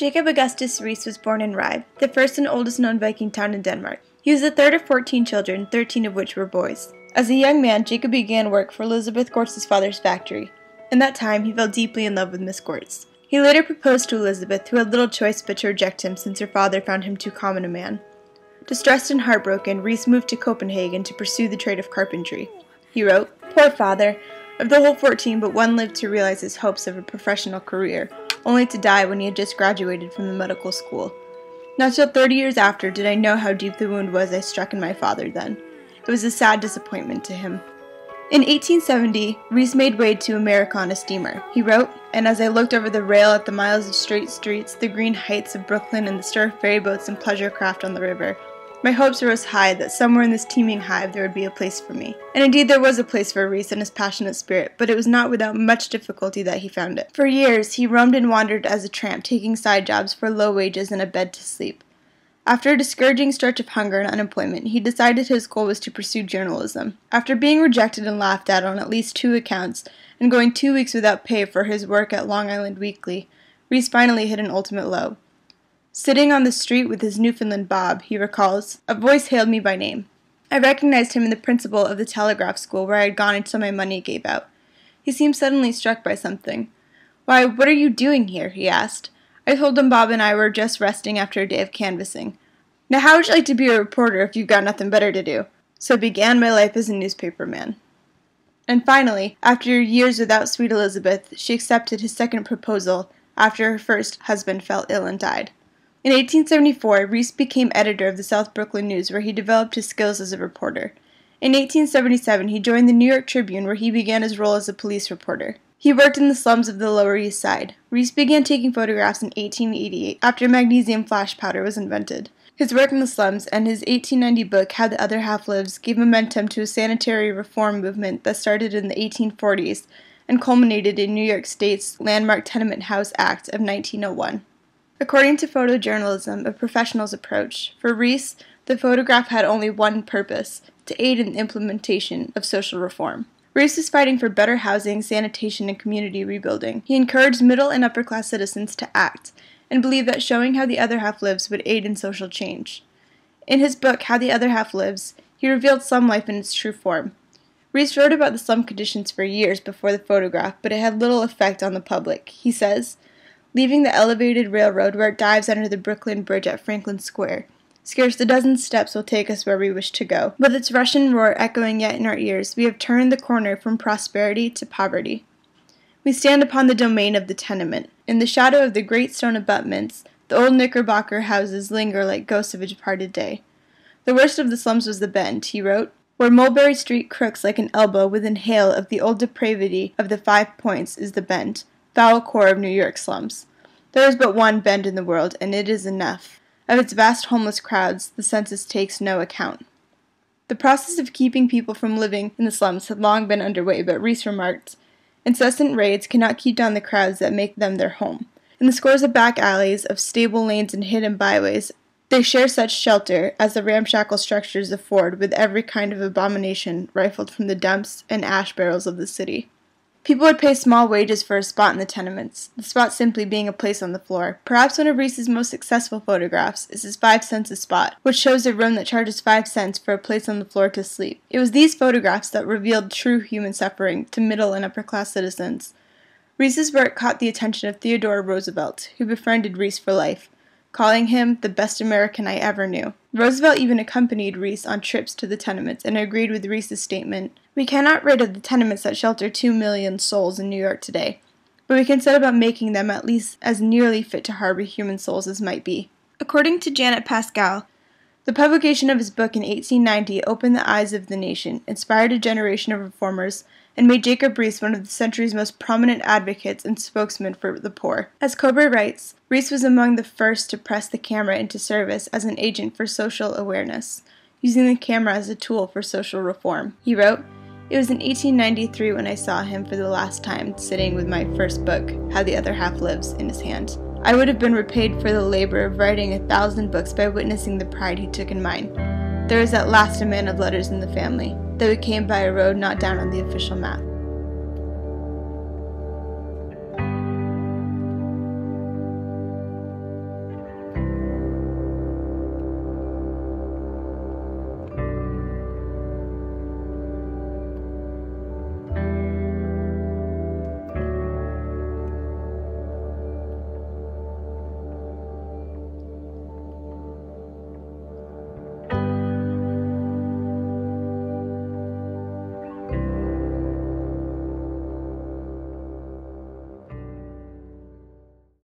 Jacob Augustus Riis was born in Riis, the first and oldest known Viking town in Denmark. He was the third of 14 children, 13 of which were boys. As a young man, Jacob began work for Elizabeth Gortz's father's factory. In that time, he fell deeply in love with Miss Gortz. He later proposed to Elizabeth, who had little choice but to reject him since her father found him too common a man. Distressed and heartbroken, Riis moved to Copenhagen to pursue the trade of carpentry. He wrote, "Poor father. Of the whole 14, but one lived to realize his hopes of a professional career, only to die when he had just graduated from the medical school. Not till 30 years after did I know how deep the wound was I struck in my father then. It was a sad disappointment to him." In 1870, Riis made way to America on a steamer. He wrote, "And as I looked over the rail at the miles of straight streets, the green heights of Brooklyn, and the stir of ferry boats and pleasure craft on the river, my hopes rose high that somewhere in this teeming hive there would be a place for me." And indeed there was a place for Riis and his passionate spirit, but it was not without much difficulty that he found it. For years he roamed and wandered as a tramp, taking side jobs for low wages and a bed to sleep. After a discouraging stretch of hunger and unemployment, he decided his goal was to pursue journalism. After being rejected and laughed at least 2 accounts, and going 2 weeks without pay for his work at Long Island Weekly, Riis finally hit an ultimate low. Sitting on the street with his Newfoundland Bob, he recalls, "A voice hailed me by name. I recognized him in the principal of the telegraph school where I had gone until my money gave out. He seemed suddenly struck by something. 'Why, what are you doing here?' he asked. I told him Bob and I were just resting after a day of canvassing. 'Now how would you like to be a reporter if you've got nothing better to do?' So began my life as a newspaper man." And finally, after years without sweet Elizabeth, she accepted his second proposal after her first husband fell ill and died. In 1874, Riis became editor of the South Brooklyn News, where he developed his skills as a reporter. In 1877, he joined the New York Tribune, where he began his role as a police reporter. He worked in the slums of the Lower East Side. Riis began taking photographs in 1888, after magnesium flash powder was invented. His work in the slums and his 1890 book, How the Other Half Lives, gave momentum to a sanitary reform movement that started in the 1840s and culminated in New York State's landmark Tenement House Act of 1901. According to photojournalism, a professional's approach, for Riis, the photograph had only one purpose: to aid in the implementation of social reform. Riis was fighting for better housing, sanitation, and community rebuilding. He encouraged middle and upper-class citizens to act, and believed that showing how the other half lives would aid in social change. In his book, How the Other Half Lives, he revealed slum life in its true form. Riis wrote about the slum conditions for years before the photograph, but it had little effect on the public. He says, "Leaving the elevated railroad where it dives under the Brooklyn Bridge at Franklin Square, scarce a dozen steps will take us where we wish to go. With its Russian roar echoing yet in our ears, we have turned the corner from prosperity to poverty. We stand upon the domain of the tenement. In the shadow of the great stone abutments, the old Knickerbocker houses linger like ghosts of a departed day. The worst of the slums was the Bend," he wrote, "where Mulberry Street crooks like an elbow within hail of the old depravity of the 5 Points is the Bend, foul core of New York slums. There is but one Bend in the world, and it is enough. Of its vast homeless crowds, the census takes no account." The process of keeping people from living in the slums had long been underway, but Riis remarked, "Incessant raids cannot keep down the crowds that make them their home. In the scores of back alleys, of stable lanes and hidden byways, they share such shelter as the ramshackle structures afford with every kind of abomination rifled from the dumps and ash barrels of the city." People would pay small wages for a spot in the tenements, the spot simply being a place on the floor. Perhaps one of Riis's most successful photographs is his 5 cents a spot, which shows a room that charges 5 cents for a place on the floor to sleep. It was these photographs that revealed true human suffering to middle and upper-class citizens. Riis's work caught the attention of Theodore Roosevelt, who befriended Riis for life, calling him the best American I ever knew. Roosevelt even accompanied Riis on trips to the tenements and agreed with Riis's statement, "We cannot rid of the tenements that shelter 2 million souls in New York today, but we can set about making them at least as nearly fit to harbor human souls as might be." According to Janet Pascal, the publication of his book in 1890 opened the eyes of the nation, inspired a generation of reformers, and made Jacob Riis one of the century's most prominent advocates and spokesmen for the poor. As Kober writes, Riis was among the first to press the camera into service as an agent for social awareness, using the camera as a tool for social reform. He wrote, "It was in 1893 when I saw him for the last time sitting with my first book, How the Other Half Lives, in his hand. I would have been repaid for the labor of writing 1,000 books by witnessing the pride he took in mine. There is at last a man of letters in the family, though he came by a road not down on the official map."